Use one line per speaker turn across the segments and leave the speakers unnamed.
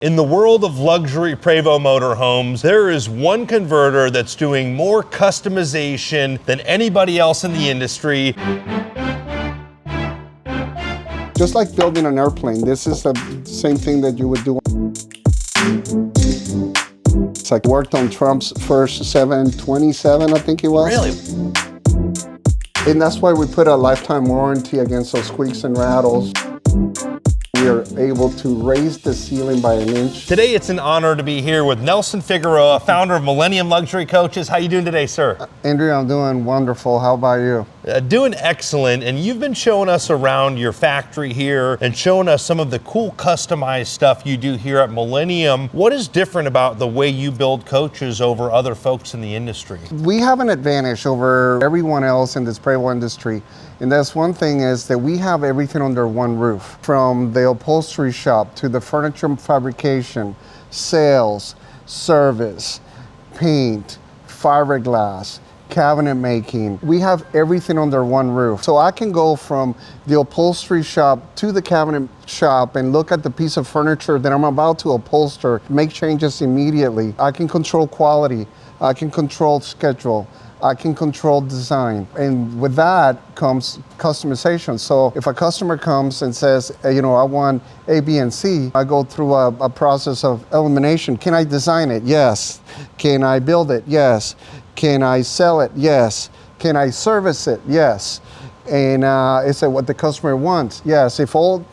In the world of luxury Prevost motorhomes, there is one converter that's doing more customization than anybody else in the industry.
Just like building an airplane, this is the same thing that you would do. It's like worked on Trump's first 727, I think it was.
Really?
And that's why we put a lifetime warranty against those squeaks and rattles. We are able to raise the ceiling by 1 inch.
Today it's an honor to be here with Nelson Figueroa, founder of Millennium Luxury Coaches. How you doing today, sir?
Andrew, I'm doing wonderful. How about you?
Doing excellent, and you've been showing us around your factory here and showing us some of the cool customized stuff you do here at Millennium. What is different about the way you build coaches over other folks in the industry?
We have an advantage over everyone else in this Prevost industry. And that's one thing is that we have everything under one roof, from the upholstery shop to the furniture fabrication, sales, service, paint, fiberglass, cabinet making. We have everything under one roof. So I can go from the upholstery shop to the cabinet shop and look at the piece of furniture that I'm about to upholster, make changes immediately. I can control quality, I can control schedule, I can control design. And with that comes customization. So if a customer comes and says, I want A, B, and C, I go through a process of elimination. Can I design it? Yes. Can I build it? Yes. Can I sell it? Yes. Can I service it? Yes. And is it what the customer wants? Yes. If all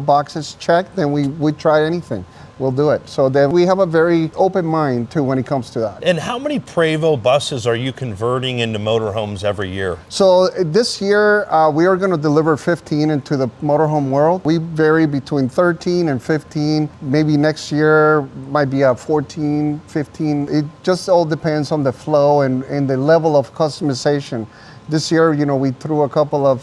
boxes check, then we try anything. We'll do it. So then we have a very open mind to when it comes to that.
And how many Prevost buses are you converting into motorhomes every year?
So this year, we are going to deliver 15 into the motorhome world. We vary between 13 and 15. Maybe next year might be 14, 15. It just all depends on the flow and the level of customization. This year, we threw a couple of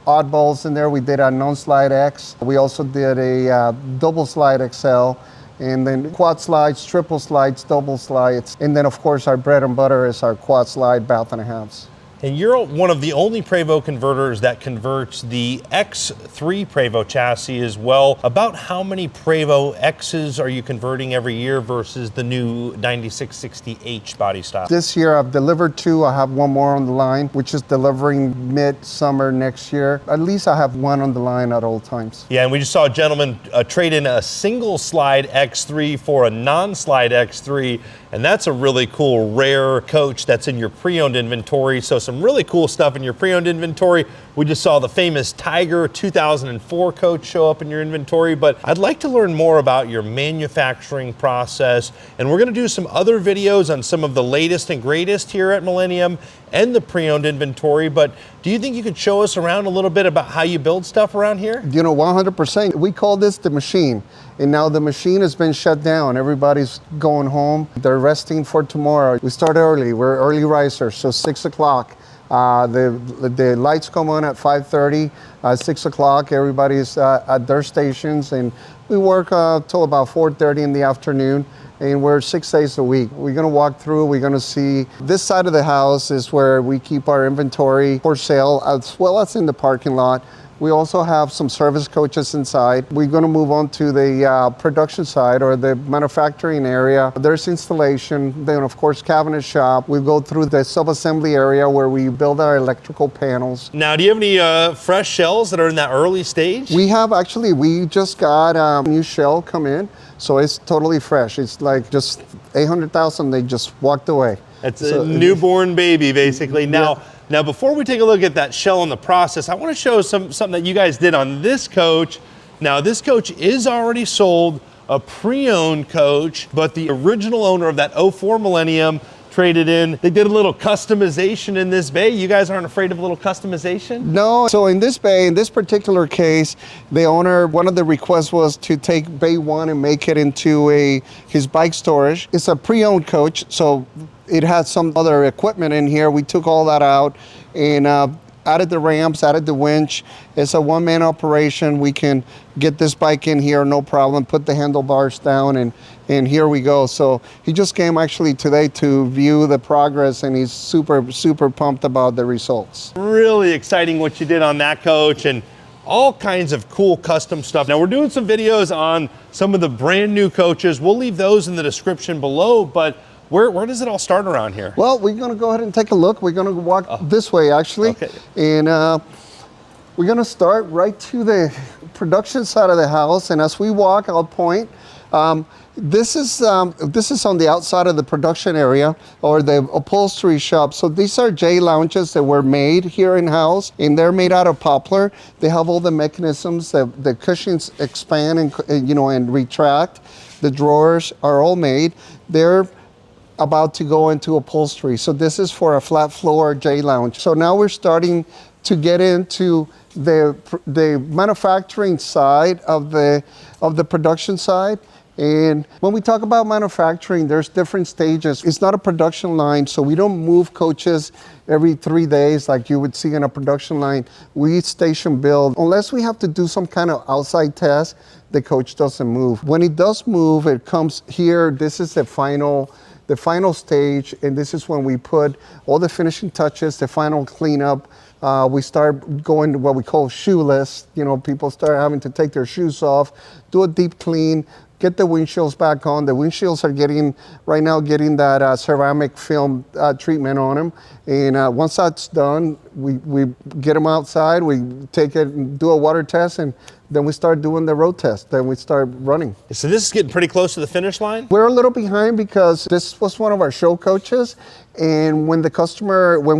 oddballs in there. We did a non-slide X. We also did a double slide XL, and then quad slides, triple slides, double slides. And then of course our bread and butter is our quad slide bath and a halves.
And you're one of the only Prevost converters that converts the X3 Prevost chassis as well. About how many Prevost X's are you converting every year versus the new 9660H body style?
This year I've delivered 2. I have one more on the line, which is delivering mid-summer next year. At least I have one on the line at all times.
Yeah, and we just saw a gentleman trade in a single slide X3 for a non-slide X3, and that's a really cool, rare coach that's in your pre-owned inventory. So some really cool stuff in your pre-owned inventory. We just saw the famous Tiger 2004 coach show up in your inventory, but I'd like to learn more about your manufacturing process, and we're gonna do some other videos on some of the latest and greatest here at Millennium and the pre-owned inventory, but do you think you could show us around a little bit about how you build stuff around here?
100%. We call this the machine, and now the machine has been shut down. Everybody's going home. They're resting for tomorrow. We start early. We're early risers, so 6 o'clock. The lights come on at 5:30. 6 o'clock, everybody's at their stations, and we work till about 4:30 in the afternoon, and we're 6 days a week. We're gonna walk through, we're gonna see this side of the house is where we keep our inventory for sale, as well as in the parking lot. We also have some service coaches inside. We're going to move on to the production side, or the manufacturing area. There's installation, then of course cabinet shop. We go through the sub-assembly area where we build our electrical panels.
Now, do you have any fresh shells that are in that early stage?
We just got a new shell come in, so it's totally fresh. It's like just 800,000, they just walked away.
It's a newborn baby, basically. Now, before we take a look at that shell in the process, I want to show something that you guys did on this coach. Now, this coach is already sold, a pre-owned coach, but the original owner of that 04 Millennium traded in. They did a little customization in this bay. You guys aren't afraid of a little customization?
No. So in this bay, in this particular case, the owner, one of the requests was to take bay 1 and make it into his bike storage. It's a pre-owned coach, so it had some other equipment in here. We took all that out and added the ramps, added the winch. It's a one-man operation. We can get this bike in here, no problem, put the handlebars down, and here we go. So he just came actually today to view the progress, and he's super, super pumped about the results.
Really exciting what you did on that coach, and all kinds of cool custom stuff. Now we're doing some videos on some of the brand new coaches. We'll leave those in the description below, but where does it all start around here?
Well, we're gonna go ahead and take a look. We're gonna walk this way actually.
Okay.
And we're gonna start right to the production side of the house. And as we walk, I'll point. This is on the outside of the production area or the upholstery shop. So these are J lounges that were made here in house, and they're made out of poplar. They have all the mechanisms. The cushions expand and retract. The drawers are all made. They're about to go into upholstery. So this is for a flat floor J lounge. So now we're starting to get into the manufacturing side of the production side. And when we talk about manufacturing, there's different stages. It's not a production line, so we don't move coaches every 3 days like you would see in a production line. We station build. Unless we have to do some kind of outside test, the coach doesn't move. When it does move, it comes here. This is the final stage, and this is when we put all the finishing touches, the final cleanup. We start going to what we call shoeless. People start having to take their shoes off, do a deep clean, get the windshields back on. The windshields are getting that ceramic film treatment on them. And once that's done, we get them outside, we take it and do a water test, and then we start doing the road test. Then we start running.
So this is getting pretty close to the finish line?
We're a little behind because this was one of our show coaches. And when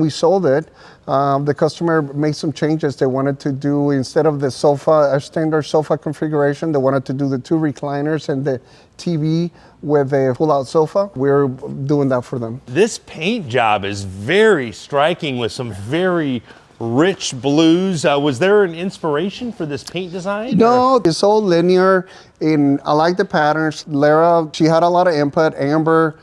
we sold it, the customer made some changes. They wanted to do, instead of the sofa, a standard sofa configuration, they wanted to do the 2 recliners and the TV with a pull-out sofa. We're doing that for them.
This paint job is very striking with some very rich blues. Was there an inspiration for this paint design?
No, it's all linear, and I like the patterns. Lara, she had a lot of input. Amber,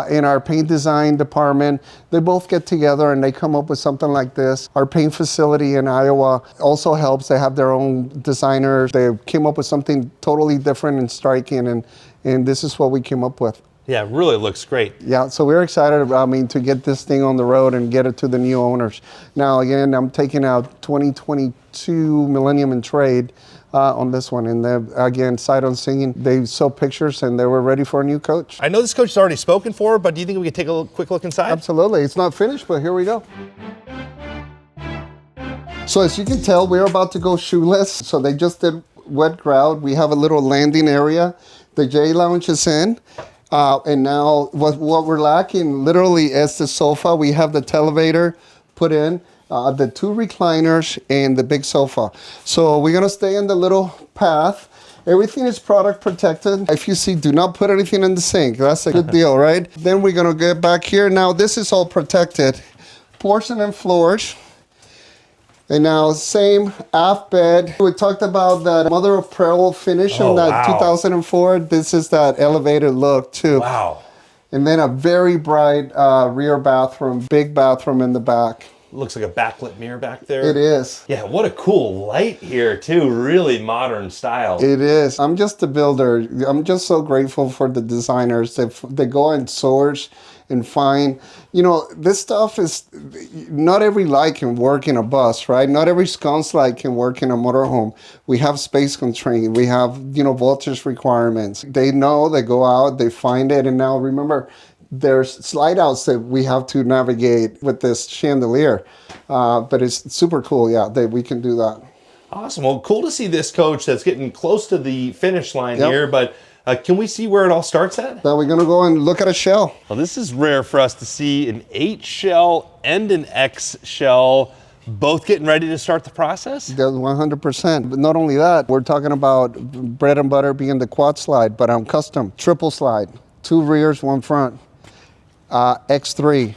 in our paint design department, they both get together and they come up with something like this. Our paint facility in Iowa also helps. They have their own designers. They came up with something totally different and striking, and this is what we came up with.
Yeah, it really looks great.
Yeah, so we're excited, to get this thing on the road and get it to the new owners. Now, again, I'm taking out 2022 Millennium in Trade on this one. And again, sight unseen, they saw pictures and they were ready for a new coach.
I know this coach is already spoken for, but do you think we could take a quick look inside?
Absolutely. It's not finished, but here we go. So as you can tell, we're about to go shoeless. So they just did wet grout. We have a little landing area. The J lounge is in. And now what we're lacking literally is the sofa. We have the televator put in, the 2 recliners and the big sofa. So we're gonna stay in the little path. Everything is product protected. If you see, do not put anything in the sink. That's a good deal, right? Then we're gonna get back here. Now this is all protected. Porcelain floors. And now same aft bed. We talked about that mother of pearl finish in that 2004. This is that elevated look too.
Wow.
And then a very bright rear bathroom, big bathroom in the back.
Looks like a backlit mirror back there.
It is.
Yeah, what a cool light here too. Really modern style.
It is. I'm just a builder. I'm just so grateful for the designers. They go and source and find, this stuff is, not every light can work in a bus, right? Not every sconce light can work in a motorhome. We have space constraint. We have, voltage requirements. They know, they go out, they find it. And now remember, there's slide outs that we have to navigate with this chandelier. But it's super cool, yeah, that we can do that.
Awesome. Well, cool to see this coach that's getting close to the finish line here, but can we see where it all starts at?
Now we're gonna go and look at a shell.
Well, this is rare for us to see an 8 shell and an X shell both getting ready to start the process?
100%. But not only that, we're talking about bread and butter being the quad slide, but I'm custom. Triple slide, 2 rears, 1 front. X3,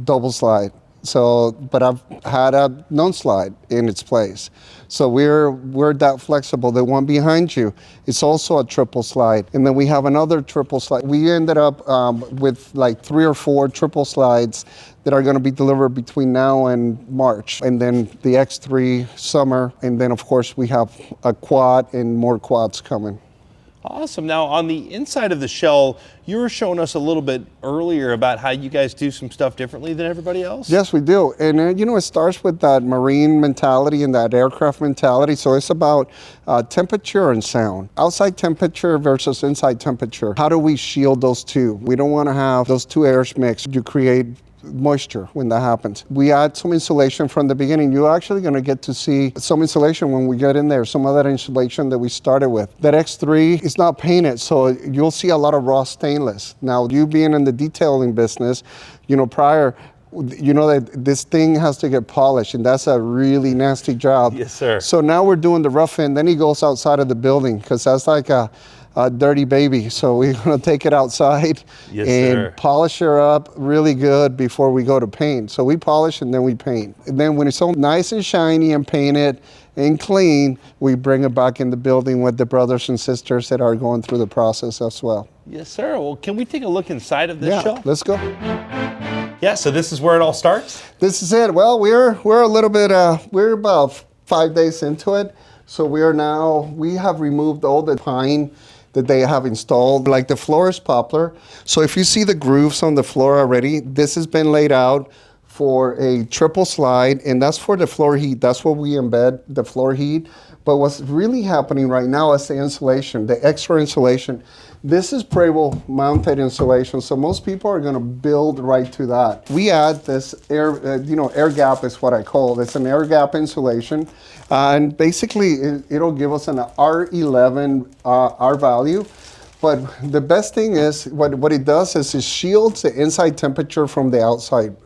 double slide. So, but I've had a non-slide in its place. So we're that flexible. The one behind you, it's also a triple slide. And then we have another triple slide. We ended up with like 3 or 4 triple slides that are gonna be delivered between now and March. And then the X3 summer. And then of course we have a quad and more quads coming.
Awesome. Now, on the inside of the shell, you were showing us a little bit earlier about how you guys do some stuff differently than everybody else.
Yes, we do. And it starts with that marine mentality and that aircraft mentality. So it's about temperature and sound. Outside temperature versus inside temperature. How do we shield those two? We don't want to have those two airs mixed. You create moisture when that happens. We add some insulation from the beginning. You're actually going to get to see some insulation when we get in there, some of that insulation that we started with. That X3 is not painted, so you'll see a lot of raw stainless. Now, you being in the detailing business, prior, that this thing has to get polished, and that's a really nasty job.
Yes, sir.
So now we're doing the rough end. Then he goes outside of the building because that's like a dirty baby. So we're gonna take it outside and polish her up really good before we go to paint. So we polish and then we paint. And then when it's all nice and shiny and painted and clean, we bring it back in the building with the brothers and sisters that are going through the process as well.
Yes, sir. Well, can we take a look inside of this shell?
Let's go.
Yeah, so this is where it all starts?
This is it. Well, we're a little bit, we're about 5 days into it. So we have removed all the pine that they have installed. Like the floor is poplar. So if you see the grooves on the floor already, this has been laid out for a triple slide, and that's for the floor heat. That's where we embed the floor heat. But what's really happening right now is the insulation, the extra insulation. This is Prevost mounted insulation, so most people are going to build right to that. We add this air gap is what I call it. It's an air gap insulation, and basically it'll give us an R11 R value. But the best thing is what it does is it shields the inside temperature from the outside,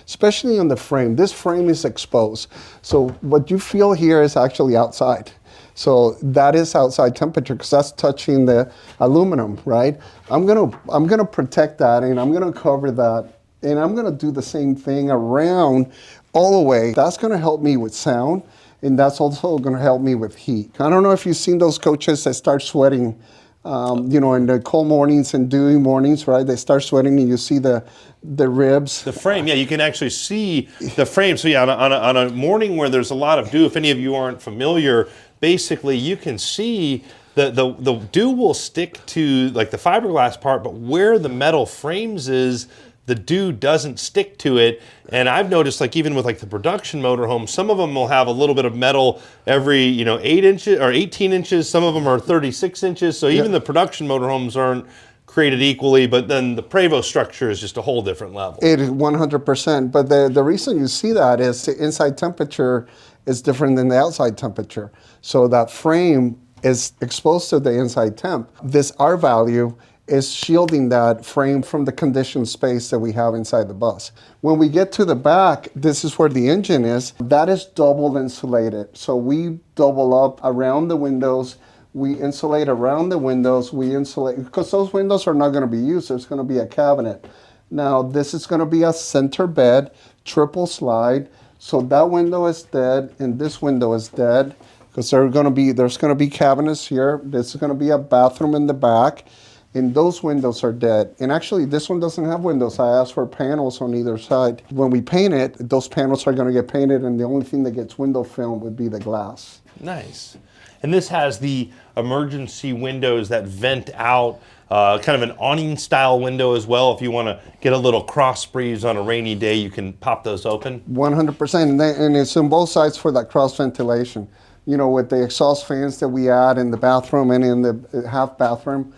especially on the frame. This frame is exposed. So what you feel here is actually outside. So that is outside temperature because that's touching the aluminum, right? I'm gonna protect that, and I'm gonna cover that, and I'm gonna do the same thing around all the way. That's gonna help me with sound, and that's also gonna help me with heat. I don't know if you've seen those coaches that start sweating in the cold mornings and dewy mornings, right? They start sweating and you see the ribs.
The frame, yeah, you can actually see the frame. So yeah, on a morning where there's a lot of dew, if any of you aren't familiar, basically you can see the dew will stick to like the fiberglass part, but where the metal frames is, the dew doesn't stick to it. And I've noticed, like even with like the production motorhome, some of them will have a little bit of metal every 8 inches or 18 inches. Some of them are 36 inches. So even the production motorhomes aren't created equally, but then the Prevost structure is just a whole different level.
It is 100%. But the reason you see that is the inside temperature is different than the outside temperature. So that frame is exposed to the inside temp. This R value is shielding that frame from the conditioned space that we have inside the bus. When we get to the back, this is where the engine is. That is double insulated. So we double up around the windows. We insulate around the windows. We insulate, because those windows are not going to be used. There's going to be a cabinet. Now, this is going to be a center bed, triple slide. So that window is dead, and this window is dead, because there's going to be cabinets here. This is going to be a bathroom in the back. And those windows are dead. And actually, this one doesn't have windows. I asked for panels on either side. When we paint it, those panels are going to get painted, and the only thing that gets window film would be the glass.
Nice. And this has the emergency windows that vent out, kind of an awning style window as well. If you want to get a little cross breeze on a rainy day, you can pop those open. 100%.
And it's on both sides for that cross ventilation. With the exhaust fans that we add in the bathroom and in the half bathroom,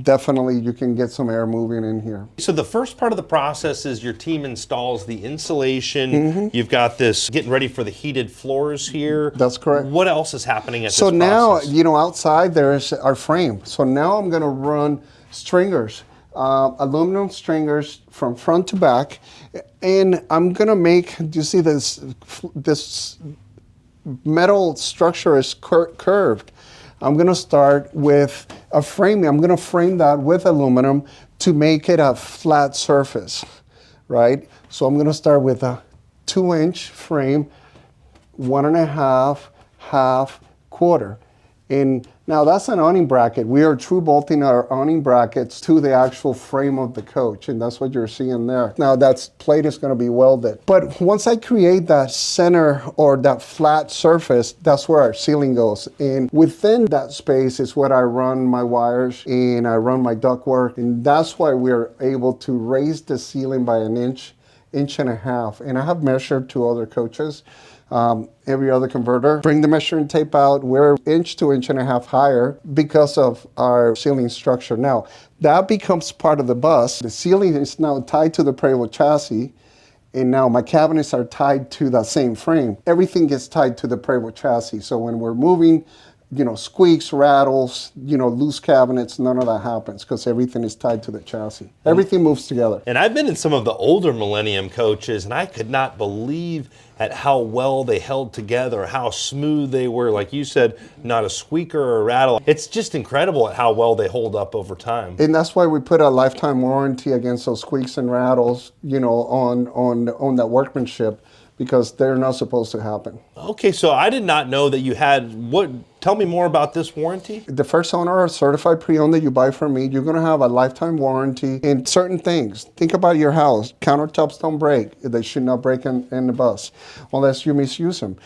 definitely you can get some air moving in here.
So the first part of the process is your team installs the insulation. You've got this getting ready for the heated floors here.
That's correct.
What else is happening at this
process? So now, outside there's our frame. So now I'm going to run stringers, aluminum stringers from front to back, and I'm going to make, do you see this metal structure is curved. I'm going to start with a framing. I'm going to frame that with aluminum to make it a flat surface, right? So I'm going to start with a 2-inch frame, 1.5, half, quarter. And Now that's an awning bracket. We are true bolting our awning brackets to the actual frame of the coach, and that's what you're seeing there. Now that plate is going to be welded. But once I create that center or that flat surface, that's where our ceiling goes. And within that space is where I run my wires and I run my ductwork, and that's why we're able to raise the ceiling by an inch, inch and a half. And I have measured to other coaches. Every other converter, bring the measuring tape out, we're inch to inch and a half higher because of our ceiling structure. Now, that becomes part of the bus. The ceiling is now tied to the Prevost chassis, and now my cabinets are tied to that same frame. Everything gets tied to the Prevost chassis. So when we're moving, squeaks, rattles, loose cabinets, none of that happens because everything is tied to the chassis. Everything moves together.
And I've been in some of the older Millennium coaches, and I could not believe at how well they held together, how smooth they were. Like you said, not a squeaker or a rattle. It's just incredible at how well they hold up over time.
And that's why we put a lifetime warranty against those squeaks and rattles, on that workmanship, because they're not supposed to happen.
Okay, so I did not know that you had, tell me more about this warranty.
The first owner or certified pre-owned that you buy from me, you're gonna have a lifetime warranty in certain things. Think about your house. Countertops don't break. They should not break in the bus unless you misuse them.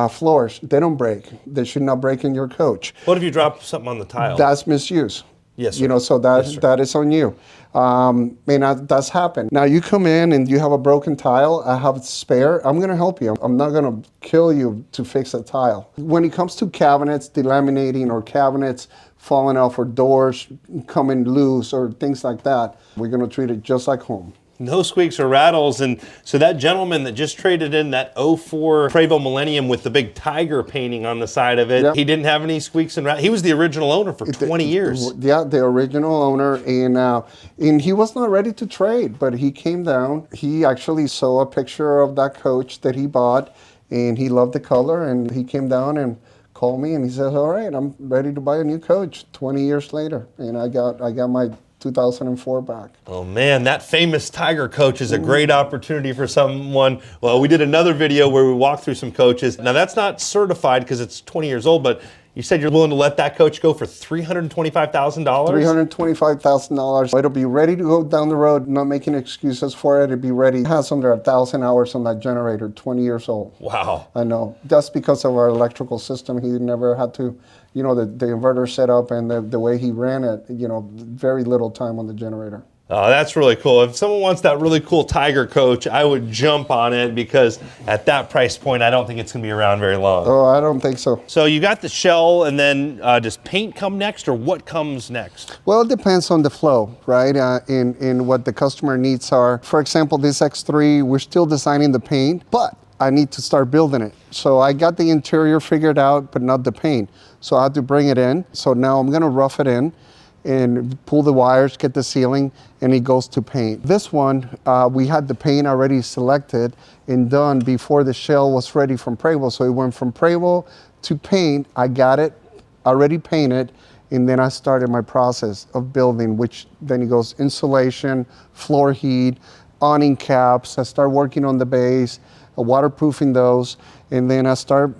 Floors, they don't break. They should not break in your coach.
What if you drop something on the tile?
That's misuse.
Yes, sir.
So that is on you. That's happened. Now you come in and you have a broken tile, I have a spare, I'm gonna help you. I'm not gonna kill you to fix a tile. When it comes to cabinets delaminating or cabinets falling off or doors coming loose or things like that, we're gonna treat it just like home.
No squeaks or rattles. And so that gentleman that just traded in that '04 Prevost Millennium with the big tiger painting on the side of it, He didn't have any squeaks and rattles. He was the original owner for 20 years.
Yeah, the original owner, and he was not ready to trade, but he came down. He actually saw a picture of that coach that he bought, and he loved the color, and he came down and called me, and he says, all right, I'm ready to buy a new coach 20 years later. And I got my 2004 back.
Oh man, that famous Tiger coach is a great opportunity for someone. Well, we did another video where we walked through some coaches. Now that's not certified because it's 20 years old, but you said you're willing to let that coach go for $325,000?
$325,000. It'll be ready to go down the road, not making excuses for it. It'll be ready. It has under 1,000 hours on that generator, 20 years old.
Wow.
I know. That's because of our electrical system. He never had to, the inverter set up and the way he ran it, very little time on the generator.
Oh, that's really cool. If someone wants that really cool Tiger coach, I would jump on it because at that price point, I don't think it's going to be around very long.
Oh, I don't think so.
So you got the shell, and then does paint come next, or what comes next?
Well, it depends on the flow, right? In what the customer needs are. For example, this X3, we're still designing the paint, but I need to start building it. So I got the interior figured out, but not the paint. So I have to bring it in. So now I'm going to rough it in and pull the wires, get the sealing, and it goes to paint. This one, we had the paint already selected and done before the shell was ready from Prevost. So it went from Prevost to paint. I got it already painted, and then I started my process of building, which then it goes insulation, floor heat, awning caps. I start working on the base, waterproofing those, and then I start,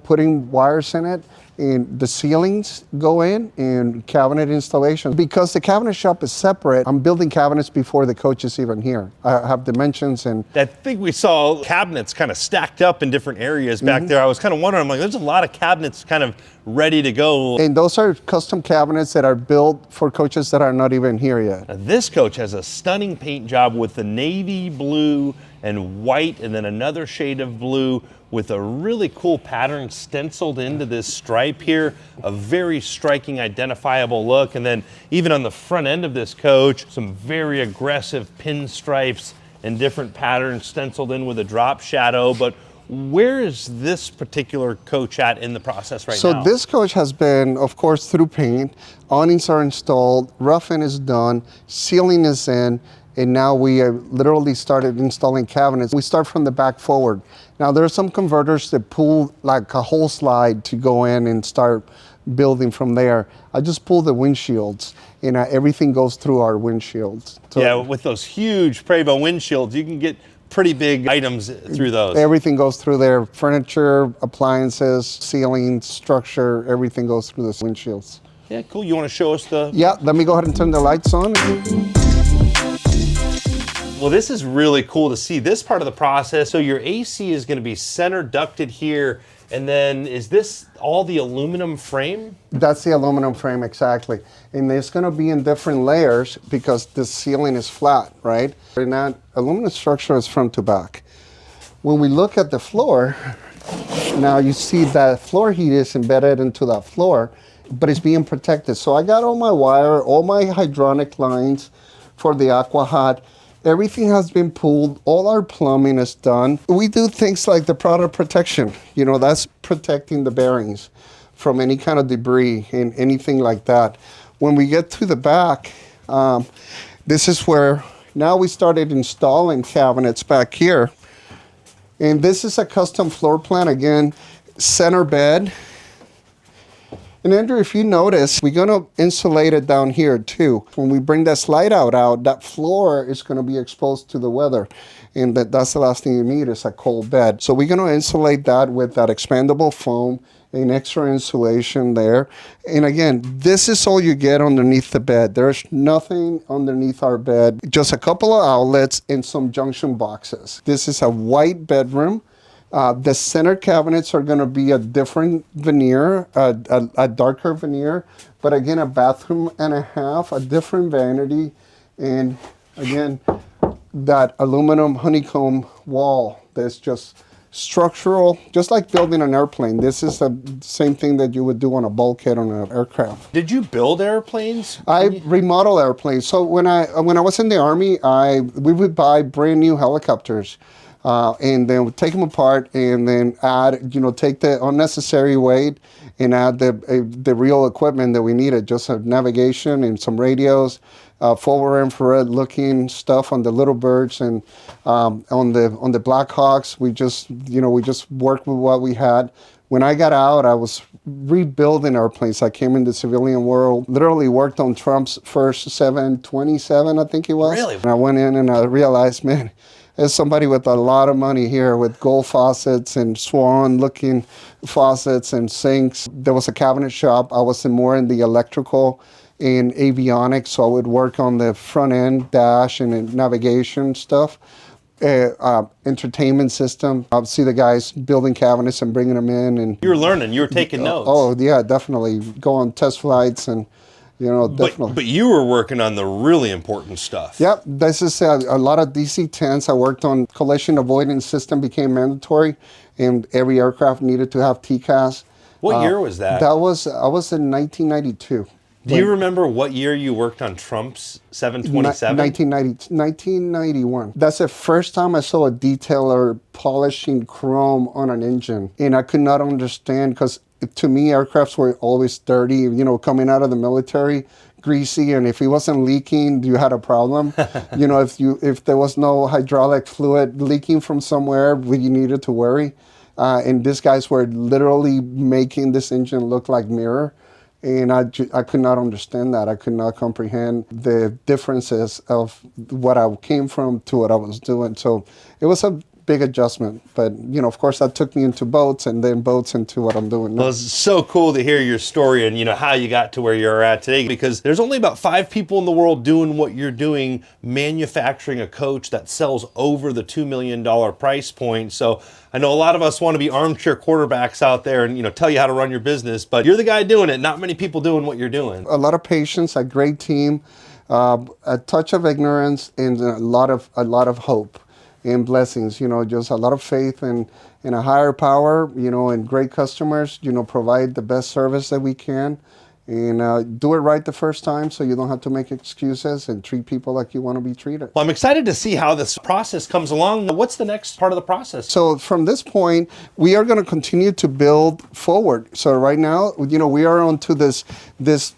putting wires in it. And the ceilings go in and cabinet installation. Because the cabinet shop is separate, I'm building cabinets before the coach is even here. I have dimensions and...
I think we saw cabinets kind of stacked up in different areas back there. I was kind of wondering, I'm like, there's a lot of cabinets kind of ready to go.
And those are custom cabinets that are built for coaches that are not even here yet.
Now, this coach has a stunning paint job with the navy blue and white, and then another shade of blue with a really cool pattern stenciled into this stripe here, a very striking, identifiable look. And then even on the front end of this coach, some very aggressive pinstripes and different patterns stenciled in with a drop shadow. But where is this particular coach at in the process right now?
So this coach has been, of course, through paint. Awnings are installed, roughing is done, ceiling is in, and now we literally started installing cabinets. We start from the back forward. Now there are some converters that pull like a whole slide to go in and start building from there. I just pull the windshields, and everything goes through our windshields. So
yeah, with those huge Prevost windshields, you can get pretty big items through those.
Everything goes through there. Furniture, appliances, ceiling, structure, everything goes through those windshields.
Yeah, cool. You want to show us the...
Yeah, let me go ahead and turn the lights on.
Well, this is really cool to see this part of the process. So your AC is going to be center ducted here. And then is this all the aluminum frame?
That's the aluminum frame, exactly. And it's going to be in different layers because the ceiling is flat, right? And that aluminum structure is front to back. When we look at the floor, now you see that floor heat is embedded into that floor, but it's being protected. So I got all my wire, all my hydronic lines for the aqua hot. Everything has been pulled. All our plumbing is done. We do things like the product protection. You know, that's protecting the bearings from any kind of debris and anything like that. When we get to the back, this is where now we started installing cabinets back here. And this is a custom floor plan, again, center bed. And Andrew, if you notice, we're gonna insulate it down here too. When we bring that slide out, that floor is gonna be exposed to the weather. And that's the last thing you need is a cold bed. So we're gonna insulate that with that expandable foam and extra insulation there. And again, this is all you get underneath the bed. There's nothing underneath our bed, just a couple of outlets and some junction boxes. This is a white bedroom. The center cabinets are going to be a different veneer, a darker veneer, but again, a bathroom and a half, a different vanity, and again, that aluminum honeycomb wall that's just structural, just like building an airplane. This is the same thing that you would do on a bulkhead on an aircraft.
Did you build airplanes?
I remodel airplanes. So when I was in the Army, we would buy brand new helicopters. And then we'd take them apart and then add, take the unnecessary weight and add the real equipment that we needed, just a navigation and some radios, forward infrared looking stuff on the little birds, and on the Blackhawks, we just worked with what we had. When I got out, I was rebuilding airplanes. I came in the civilian world, literally worked on Trump's first 727, I think it was.
Really?
And I went in and I realized, man, there's somebody with a lot of money here with gold faucets and swan-looking faucets and sinks. There was a cabinet shop. I was more in the electrical and avionics, so I would work on the front end dash and navigation stuff. Entertainment system. I'd see the guys building cabinets and bringing them in. And
you were learning. You were taking notes.
Oh yeah, definitely. Go on test flights and. Definitely.
But you were working on the really important stuff.
Yep, this is a lot of DC-10s. I worked on collision avoidance system became mandatory, and every aircraft needed to have TCAS.
What year was that?
I was in 1992.
Do you remember what year you worked on Trump's 727?
1991. That's the first time I saw a detailer polishing chrome on an engine, and I could not understand because. To me, aircrafts were always dirty, coming out of the military, greasy, and if it wasn't leaking, you had a problem. If there was no hydraulic fluid leaking from somewhere, you needed to worry. And these guys were literally making this engine look like mirror. And I could not understand that. I could not comprehend the differences of what I came from to what I was doing. So it was a big adjustment, but of course that took me into boats and then boats into what I'm doing now.
Well, it's so cool to hear your story and how you got to where you're at today, because there's only about 5 people in the world doing what you're doing, manufacturing a coach that sells over the $2 million price point. So I know a lot of us want to be armchair quarterbacks out there and tell you how to run your business, but you're the guy doing it. Not many people doing what you're doing.
A lot of patience, a great team, a touch of ignorance, and a lot of hope. And blessings, just a lot of faith in a higher power, and great customers, provide the best service that we can, and do it right the first time so you don't have to make excuses and treat people like you want to be treated.
Well, I'm excited to see how this process comes along. What's the next part of the process?
So from this point, we are going to continue to build forward. So right now, we are onto this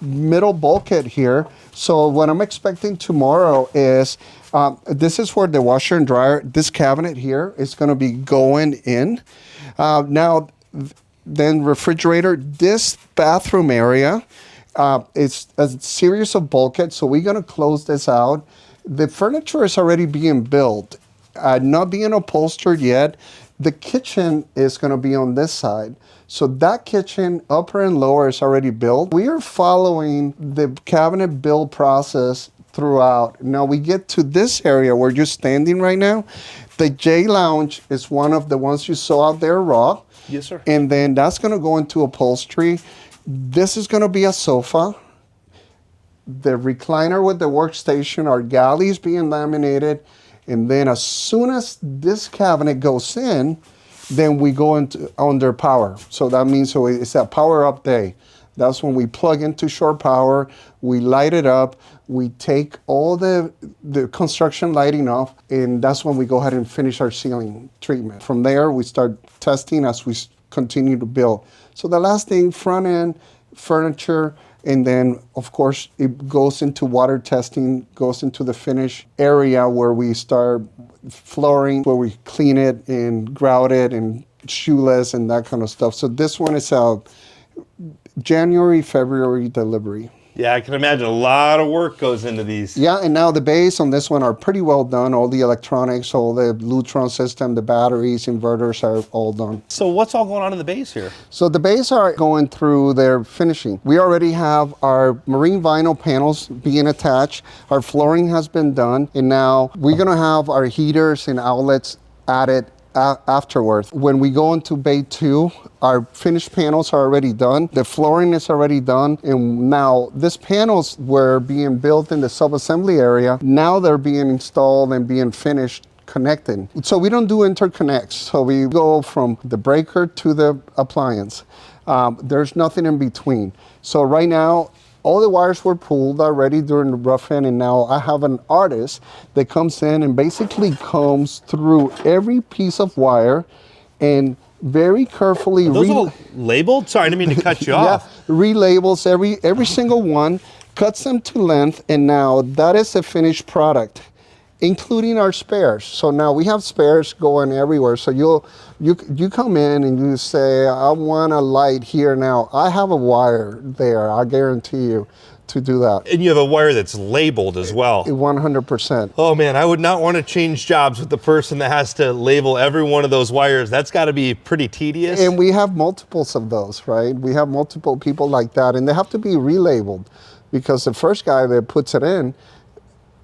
middle bulkhead here. So what I'm expecting tomorrow is this is where the washer and dryer, this cabinet here is going to be going in. Now, then refrigerator, this bathroom area, it's a series of bulkheads. So we're going to close this out. The furniture is already being built, not being upholstered yet. The kitchen is going to be on this side. So that kitchen, upper and lower, is already built. We are following the cabinet build process throughout. Now we get to this area where you're standing right now. The J Lounge is one of the ones you saw out there raw.
Yes, sir.
And then that's going to go into upholstery. This is going to be a sofa. The recliner with the workstation, our galleys being laminated. And then as soon as this cabinet goes in, then we go into under power. So that means so it's a power up day. That's when we plug into shore power, we light it up, we take all the construction lighting off, and that's when we go ahead and finish our ceiling treatment. From there, we start testing as we continue to build. So the last thing, front end, furniture, and then, of course, it goes into water testing, goes into the finish area where we start flooring, where we clean it and grout it and shoeless and that kind of stuff. So this one is a January, February delivery.
Yeah, I can imagine a lot of work goes into these.
Yeah, and now the bays on this one are pretty well done. All the electronics, all the Lutron system, the batteries, inverters are all done.
So what's all going on in the base here?
So the bays are going through their finishing. We already have our marine vinyl panels being attached. Our flooring has been done. And now we're going to have our heaters and outlets added afterwards. When we go into Bay 2, our finished panels are already done. The flooring is already done. And now these panels were being built in the sub-assembly area. Now they're being installed and being finished connecting. So we don't do interconnects. So we go from the breaker to the appliance. There's nothing in between. So right now, all the wires were pulled already during the rough end, and now I have an artist that comes in and basically combs through every piece of wire and very carefully...
Are those all labeled? Sorry, I didn't mean to cut you off.
Yeah, relabels every single one, cuts them to length, and now that is a finished product, including our spares. So now we have spares going everywhere. So you come in and you say, I want a light here now. I have a wire there, I guarantee you, to do that.
And you have a wire that's labeled as well.
100%.
Oh man, I would not want to change jobs with the person that has to label every one of those wires. That's got to be pretty tedious.
And we have multiples of those, right? We have multiple people like that, and they have to be relabeled because the first guy that puts it in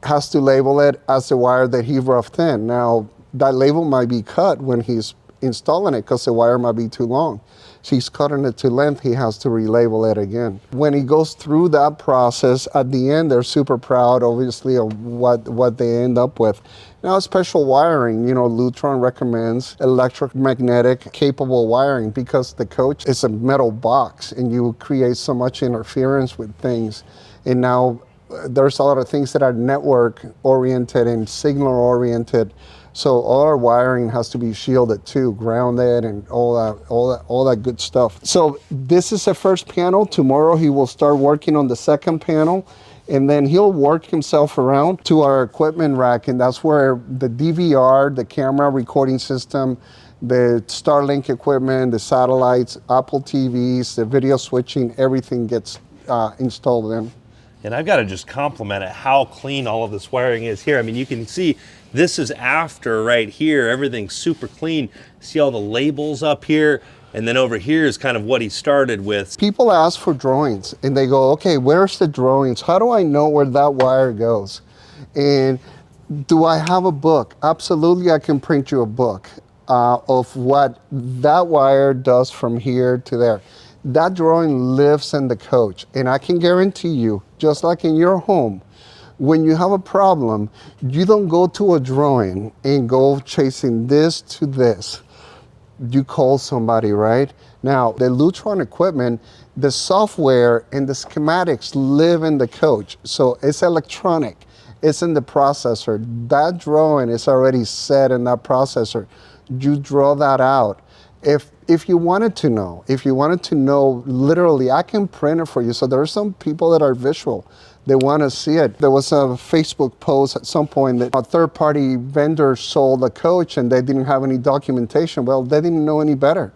has to label it as the wire that he roughed in. Now, that label might be cut when he's installing it because the wire might be too long. So he's cutting it to length, he has to relabel it again. When he goes through that process, at the end, they're super proud, obviously, of what they end up with. Now, special wiring, Lutron recommends electromagnetic capable wiring because the coach is a metal box and you create so much interference with things. And now, there's a lot of things that are network oriented and signal oriented. So all our wiring has to be shielded too, grounded and all that good stuff. So this is the first panel. Tomorrow he will start working on the second panel, and then he'll work himself around to our equipment rack, and that's where the DVR, the camera recording system, the Starlink equipment, the satellites, Apple TVs, the video switching, everything gets installed in.
And I've got to just compliment it how clean all of this wiring is here. I mean, you can see this is after right here. Everything's super clean. See all the labels up here? And then over here is kind of what he started with.
People ask for drawings and they go, okay, where's the drawings? How do I know where that wire goes? And do I have a book? Absolutely, I can print you a book of what that wire does from here to there. That drawing lives in the coach, and I can guarantee you, just like in your home, when you have a problem, you don't go to a drawing and go chasing this to this. You call somebody, right? Now, the Lutron equipment, the software and the schematics live in the coach, so it's electronic. It's in the processor. That drawing is already set in that processor. You draw that out. If you wanted to know, literally, I can print it for you. So there are some people that are visual. They want to see it. There was a Facebook post at some point that a third-party vendor sold a coach and they didn't have any documentation. Well, they didn't know any better.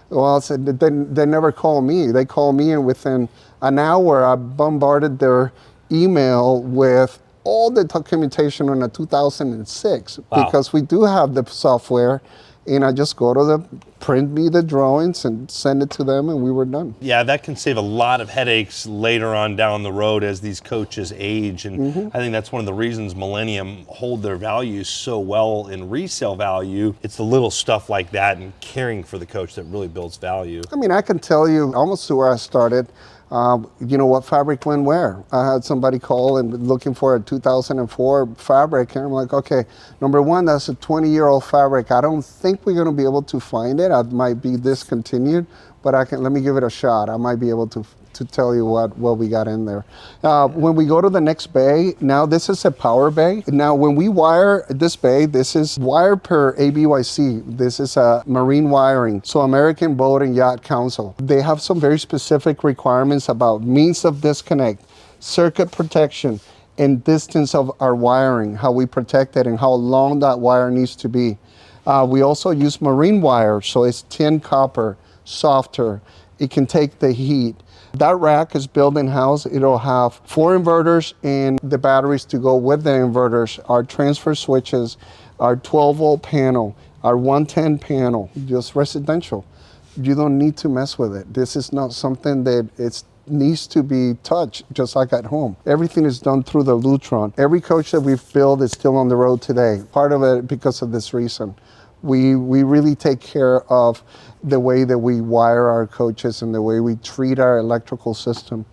Well, I said, they never called me. They called me, and within an hour, I bombarded their email with all the documentation on a 2006
Wow.
because we do have the software and I just go to the print me the drawings and send it to them, and we were done.
Yeah, that can save a lot of headaches later on down the road as these coaches age. And I think that's one of the reasons Millennium hold their values so well in resale value. It's the little stuff like that and caring for the coach that really builds value.
I mean, I can tell you almost to where I started, what fabric when where. I had somebody call and looking for a 2004 fabric, and I'm like, okay, number one, that's a 20-year-old fabric. I don't think we're going to be able to find it. It might be discontinued, but let me give it a shot. I might be able to tell you what we got in there. When we go to the next bay, now this is a power bay. Now when we wire this bay, this is wire per ABYC. This is a marine wiring. So American Boat and Yacht Council. They have some very specific requirements about means of disconnect, circuit protection, and distance of our wiring, how we protect it and how long that wire needs to be. We also use marine wire, so it's tin copper, softer. It can take the heat. That rack is built in-house. It'll have 4 inverters and the batteries to go with the inverters, our transfer switches, our 12-volt panel, our 110 panel, just residential. You don't need to mess with it. This is not something that needs to be touched, just like at home. Everything is done through the Lutron. Every coach that we've built is still on the road today. Part of it because of this reason. We really take care of the way that we wire our coaches and the way we treat our electrical system.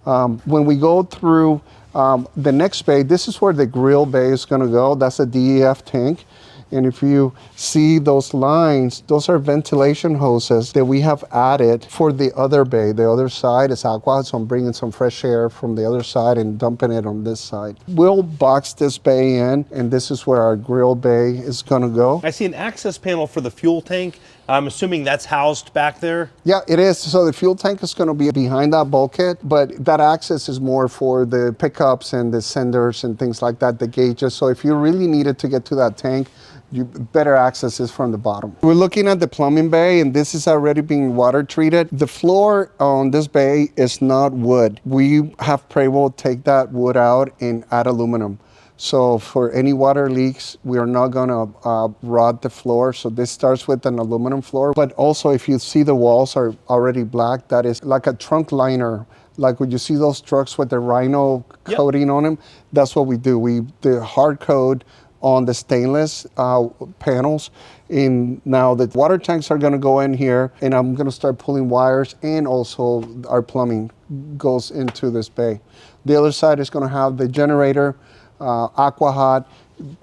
When we go through the next bay, this is where the grill bay is going to go. That's a DEF tank. And if you see those lines, those are ventilation hoses that we have added for the other bay. The other side is aqua, so I'm bringing some fresh air from the other side and dumping it on this side. We'll box this bay in, and this is where our grill bay is gonna go.
I see an access panel for the fuel tank. I'm assuming that's housed back there?
Yeah, it is. So the fuel tank is gonna be behind that bulkhead, but that access is more for the pickups and the senders and things like that, the gauges. So if you really needed to get to that tank, you better access is from the bottom. We're looking at the plumbing bay, and this is already being water treated. The floor on this bay is not wood. We have Prevost take that wood out and add aluminum. So for any water leaks, we are not gonna rot the floor. So this starts with an aluminum floor. But also if you see the walls are already black, that is like a trunk liner. Like when you see those trucks with the Rhino coating on them, that's what we do. The hard coat on the stainless panels. And now the water tanks are gonna go in here, and I'm gonna start pulling wires, and also our plumbing goes into this bay. The other side is gonna have the generator, aqua hot,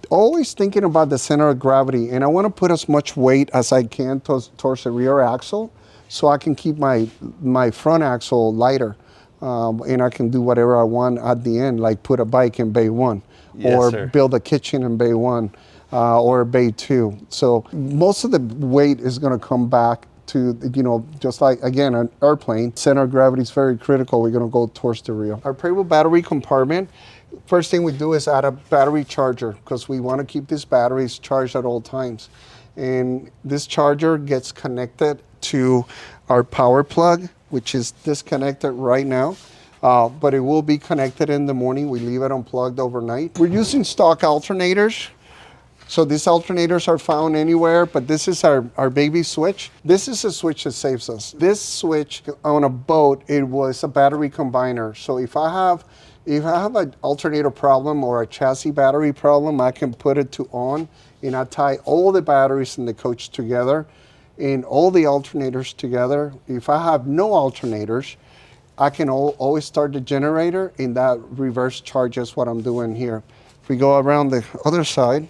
always thinking about the center of gravity. And I wanna put as much weight as I can towards the rear axle, so I can keep my front axle lighter. And I can do whatever I want at the end, like put a bike in bay 1.
Yes,
or
sir.
Build a kitchen in bay 1 or bay 2. So most of the weight is going to come back to, just like, again, an airplane. Center of gravity is very critical. We're going to go towards the rear. Our Prevost battery compartment, first thing we do is add a battery charger, because we want to keep these batteries charged at all times. And this charger gets connected to our power plug, which is disconnected right now. But it will be connected in the morning. We leave it unplugged overnight. We're using stock alternators. So these alternators are found anywhere, but this is our baby switch. This is a switch that saves us. This switch on a boat, it was a battery combiner. So if I have an alternator problem or a chassis battery problem, I can put it to on, and I tie all the batteries in the coach together and all the alternators together. If I have no alternators, I can always start the generator, and that reverse charges what I'm doing here. If we go around the other side,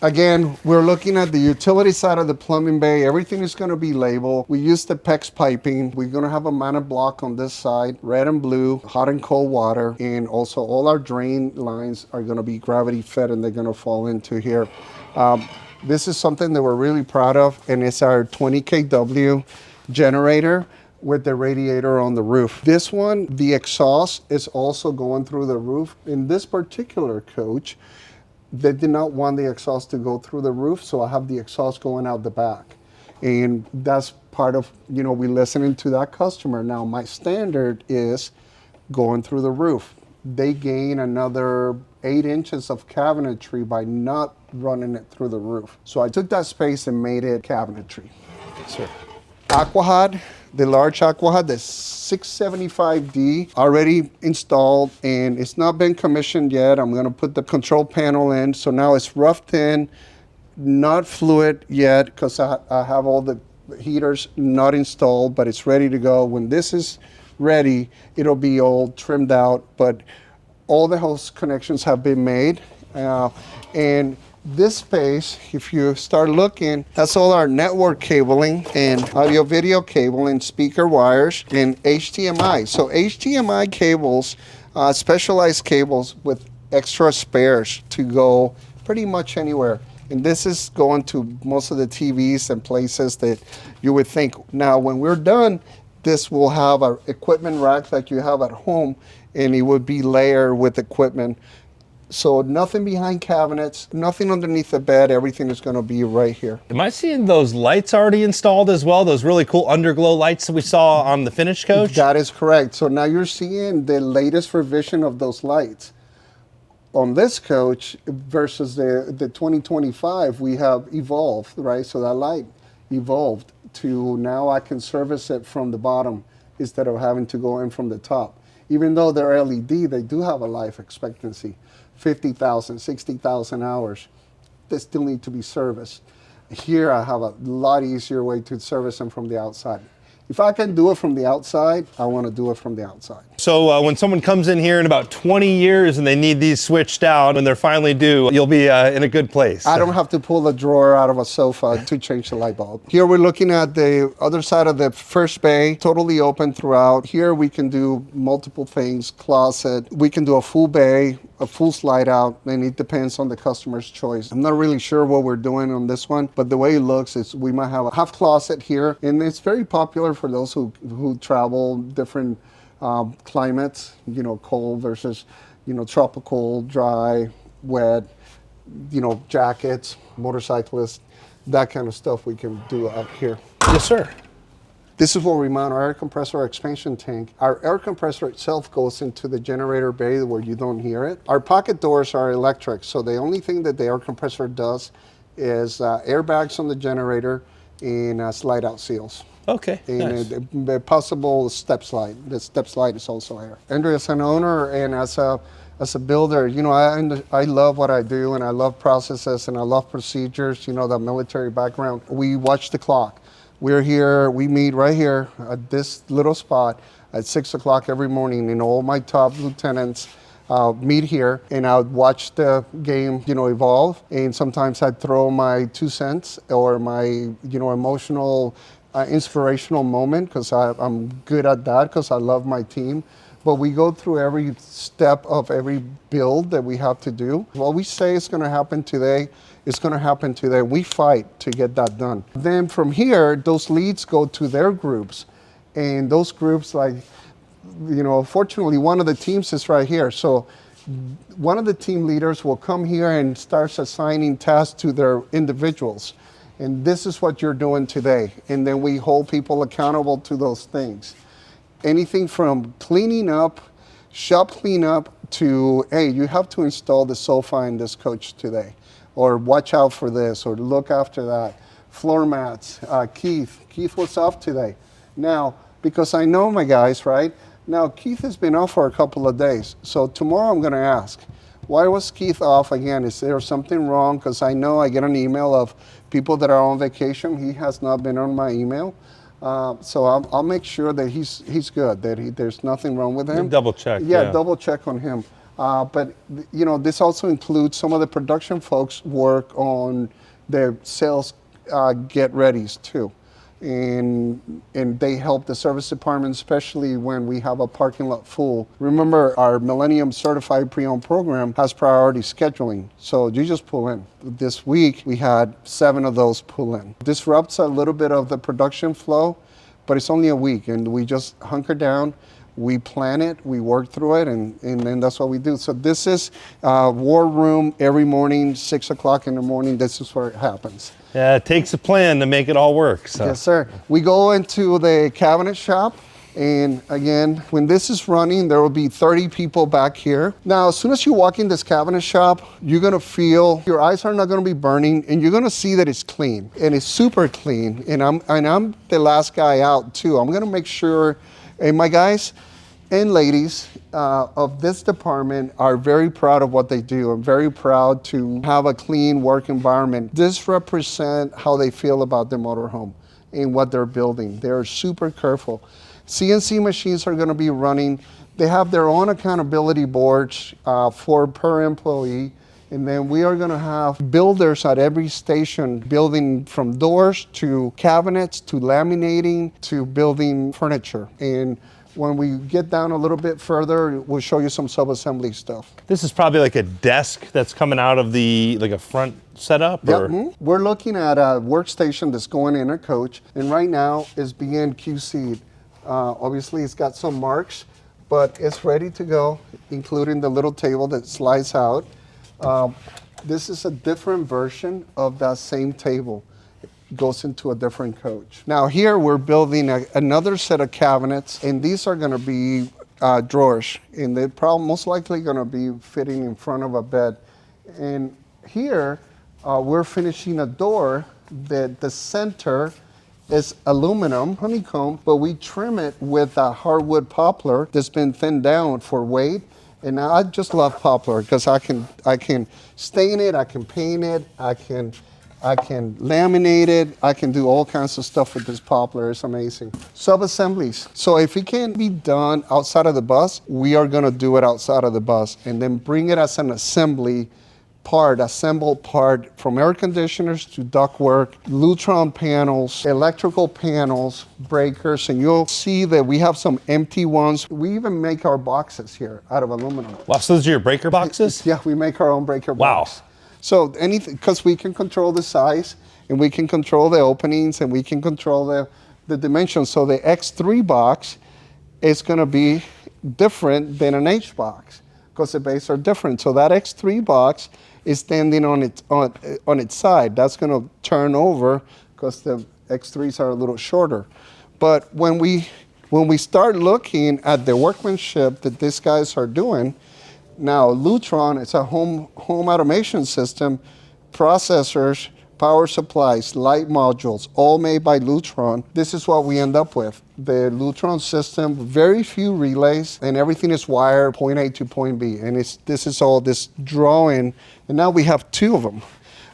again, we're looking at the utility side of the plumbing bay. Everything is gonna be labeled. We use the PEX piping. We're gonna have a mana block on this side, red and blue, hot and cold water, and also all our drain lines are gonna be gravity fed, and they're gonna fall into here. This is something that we're really proud of, and it's our 20 kW generator with the radiator on the roof. This one, the exhaust is also going through the roof. In this particular coach, they did not want the exhaust to go through the roof, so I have the exhaust going out the back. And that's part of, we listening to that customer. Now, my standard is going through the roof. They gain another 8 inches of cabinetry by not running it through the roof. So I took that space and made it cabinetry.
Sure.
Aquahod, the large Aquahod, the 675D, already installed, and it's not been commissioned yet. I'm gonna put the control panel in. So now it's roughed in, not fluid yet, because I have all the heaters not installed, but it's ready to go. When this is ready, it'll be all trimmed out, but all the hose connections have been made. And this space, if you start looking, that's all our network cabling and audio video cabling, speaker wires, and HDMI. So HDMI cables, specialized cables with extra spares to go pretty much anywhere. And this is going to most of the TVs and places that you would think. Now, when we're done, this will have an equipment rack like you have at home, and it would be layered with equipment. So nothing behind cabinets, nothing underneath the bed, everything is gonna be right here.
Am I seeing those lights already installed as well? Those really cool underglow lights that we saw on the finished coach?
That is correct. So now you're seeing the latest revision of those lights. On this coach versus the 2025, we have evolved, right? So that light evolved to now I can service it from the bottom instead of having to go in from the top. Even though they're LED, they do have a life expectancy, 50,000, 60,000 hours. They still need to be serviced. Here I have a lot easier way to service them from the outside. If I can do it from the outside, I want to do it from the outside.
So when someone comes in here in about 20 years and they need these switched out and they're finally due, you'll be in a good place.
I don't have to pull a drawer out of a sofa to change the light bulb. Here we're looking at the other side of the first bay, totally open throughout. Here we can do multiple things, closet. We can do a full bay, a full slide out, and it depends on the customer's choice. I'm not really sure what we're doing on this one, but the way it looks is we might have a half closet here, and it's very popular for those who travel different climates, you know, cold versus, you know, tropical, dry, wet, you know, jackets, motorcyclists, that kind of stuff we can do out here.
Yes, sir.
This is where we mount our air compressor expansion tank. Our air compressor itself goes into the generator bay where you don't hear it. Our pocket doors are electric, so the only thing that the air compressor does is airbags on the generator and slide out seals.
Okay,
And
nice.
a possible step slide. The step slide is also air. Andrew, as an owner and as a builder, you know, I love what I do, and I love processes and I love procedures, you know, the military background. We watch the clock. We're here, we meet right here at this little spot at 6 o'clock every morning, and all my top lieutenants meet here, and I would watch the game, you know, evolve. And sometimes I'd throw my 2 cents or my, you know, emotional, inspirational moment, because I'm good at that because I love my team. But we go through every step of every build that we have to do. What we say is going to happen today, it's going to happen today. We fight to get that done. Then from here, those leads go to their groups. And those groups, like, you know, fortunately, one of the teams is right here. So one of the team leaders will come here and starts assigning tasks to their individuals. And this is what you're doing today. And then we hold people accountable to those things. Anything from cleaning up, shop cleanup, to, hey, you have to install the sofa in this coach today, or watch out for this, or look after that. Floor mats, Keith was off today. Now, because I know my guys, right? Now, Keith has been off for a couple of days. So tomorrow I'm gonna ask, why was Keith off again? Is there something wrong? Because I know I get an email of people that are on vacation. He has not been on my email. So I'll make sure that he's good, that there's nothing wrong with him.
Double check.
Yeah, double check on him. But you know, this also includes some of the production folks work on the sales get-readies too. And they help the service department, especially when we have a parking lot full. Remember, our Millennium Certified Pre-Owned program has priority scheduling. So you just pull in. This week, we had 7 of those pull in. Disrupts a little bit of the production flow, but it's only a week, and we just hunker down. We plan it, we work through it, and then that's what we do. So this is war room every morning, 6 o'clock in the morning. This is where it happens.
Yeah, it takes a plan to make it all work. So.
Yes, sir. We go into the cabinet shop, And again, when this is running, there will be 30 people back here. Now, as soon as you walk in this cabinet shop, you're gonna feel, your eyes are not gonna be burning, and you're gonna see that it's clean, and it's super clean. And I'm the last guy out too. I'm gonna make sure, and my guys and ladies of this department are very proud of what they do. I'm very proud to have a clean work environment. This represents how they feel about their motorhome and what they're building. They're super careful. CNC machines are gonna be running. They have their own accountability boards per employee. And then we are gonna have builders at every station, building from doors to cabinets to laminating to building furniture. And when we get down a little bit further, we'll show you some sub-assembly stuff.
This is probably like a desk that's coming out of like a front setup?
Yep.
Or?
We're looking at a workstation that's going in a coach, and right now is being QC'd. Obviously, it's got some marks, but it's ready to go, including the little table that slides out. This is a different version of that same table. It goes into a different coach. Now here we're building another set of cabinets, and these are gonna be drawers, and they're probably most likely gonna be fitting in front of a bed. And here we're finishing a door that the center is aluminum honeycomb, but we trim it with a hardwood poplar that's been thinned down for weight. And I just love poplar because I can stain it, I can paint it, I can laminate it, I can do all kinds of stuff with this poplar. It's amazing. Sub-assemblies. So if it can be done outside of the bus, we are gonna do it outside of the bus and then bring it as an assembly part, assembled part, from air conditioners to ductwork, Lutron panels, electrical panels, breakers, and you'll see that we have some empty ones. We even make our boxes here out of aluminum.
Wow, so those are your breaker boxes?
Yeah, we make our own breaker box.
Wow.
So anything, because we can control the size, and we can control the openings, and we can control the dimensions. So the X3 box is gonna be different than an H box, because the bases are different. So that X3 box is standing on its side. That's gonna turn over because the X3s are a little shorter. But when we start looking at the workmanship that these guys are doing, now Lutron, it's a home automation system, processors, power supplies, light modules, all made by Lutron. This is what we end up with. The Lutron system, very few relays, and everything is wired point A to point B. And this is all this drawing, and now we have two of them.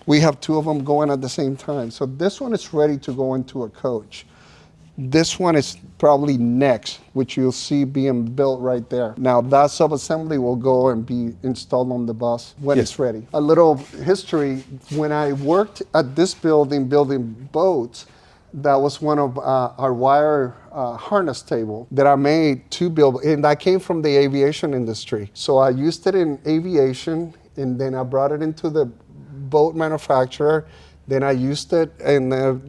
We have two of them going at the same time. So this one is ready to go into a coach. This one is probably next, which you'll see being built right there. Now that sub-assembly will go and be installed on the bus when it's ready. A little history, when I worked at this building, building boats, that was one of our wire harness table that I made to build, and I came from the aviation industry. So I used it in aviation, and then I brought it into the boat manufacturer. Then I used it in the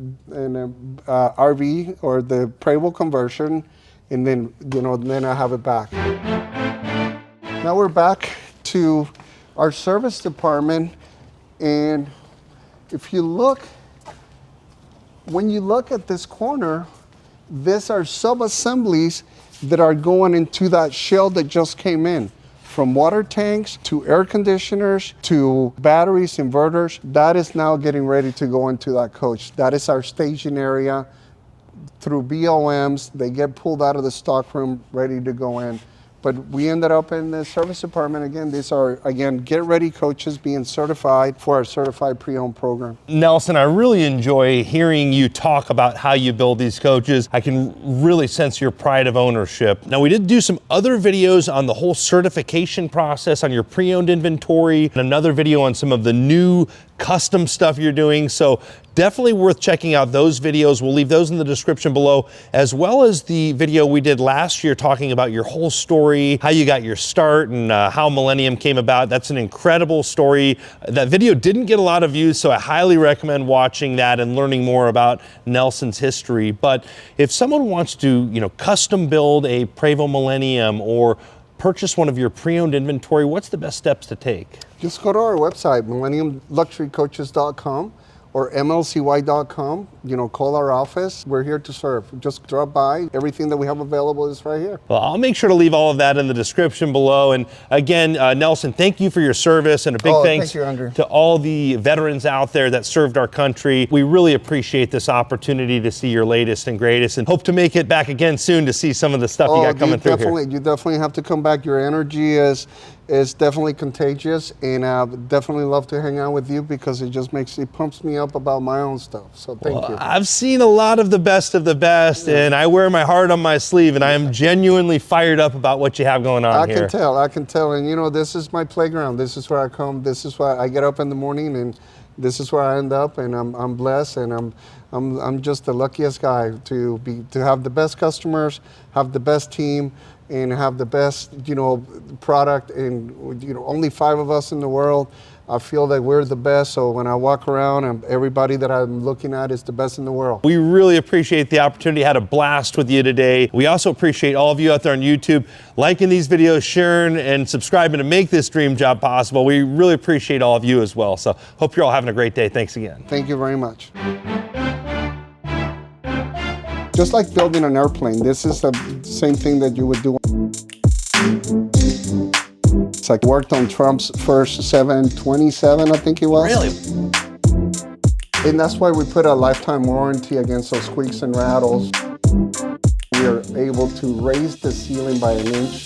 RV or the Prevost conversion, and then then I have it back. Now we're back to our service department, and if you look, when you look at this corner, these are sub-assemblies that are going into that shell that just came in. From water tanks to air conditioners to batteries, inverters, that is now getting ready to go into that coach. That is our staging area. Through BOMs, they get pulled out of the stock room, ready to go in. But we ended up in the service department again. These are, again, get-ready coaches being certified for our certified pre-owned program.
Nelson, I really enjoy hearing you talk about how you build these coaches. I can really sense your pride of ownership. Now, we did do some other videos on the whole certification process on your pre-owned inventory, and another video on some of the new custom stuff you're doing. So definitely worth checking out those videos. We'll leave those in the description below, as well as the video we did last year talking about your whole story, how you got your start, and how Millennium came about. That's an incredible story. That video didn't get a lot of views, so I highly recommend watching that and learning more about Nelson's history. But if someone wants to, custom build a Prevost Millennium or purchase one of your pre-owned inventory, what's the best steps to take?
Just go to our website, millenniumluxurycoaches.com. or mlcy.com. You know, call our office. We're here to serve. Just drop by. Everything that we have available is right here.
Well, I'll make sure to leave all of that in the description below. And again, Nelson, thank you for your service, and a big thanks
thank you, Andrew.
to all the veterans out there that served our country. We really appreciate this opportunity to see your latest and greatest, and hope to make it back again soon to see some of the stuff you got coming through here.
You definitely have to come back. Your energy is definitely contagious, and I definitely love to hang out with you because it pumps me up about my own stuff. So thank you.
I've seen a lot of the best, and I wear my heart on my sleeve, and I am genuinely fired up about what you have going on here.
I can tell, and you know, this is my playground. This is where I come. This is why I get up in the morning, and this is where I end up, and I'm blessed, and I'm just the luckiest guy to have the best customers, have the best team, and have the best, you know, product. And you know, only 5 of us in the world. I feel that we're the best. So when I walk around, and everybody that I'm looking at is the best in the world.
We really appreciate the opportunity. Had a blast with you today. We also appreciate all of you out there on YouTube liking these videos, sharing, and subscribing to make this dream job possible. We really appreciate all of you as well. So hope you're all having a great day. Thanks again.
Thank you very much. Just like building an airplane, this is the same thing that you would do. It's like worked on Trump's first 727, I think it was.
Really?
And that's why we put a lifetime warranty against those squeaks and rattles. We are able to raise the ceiling by 1 inch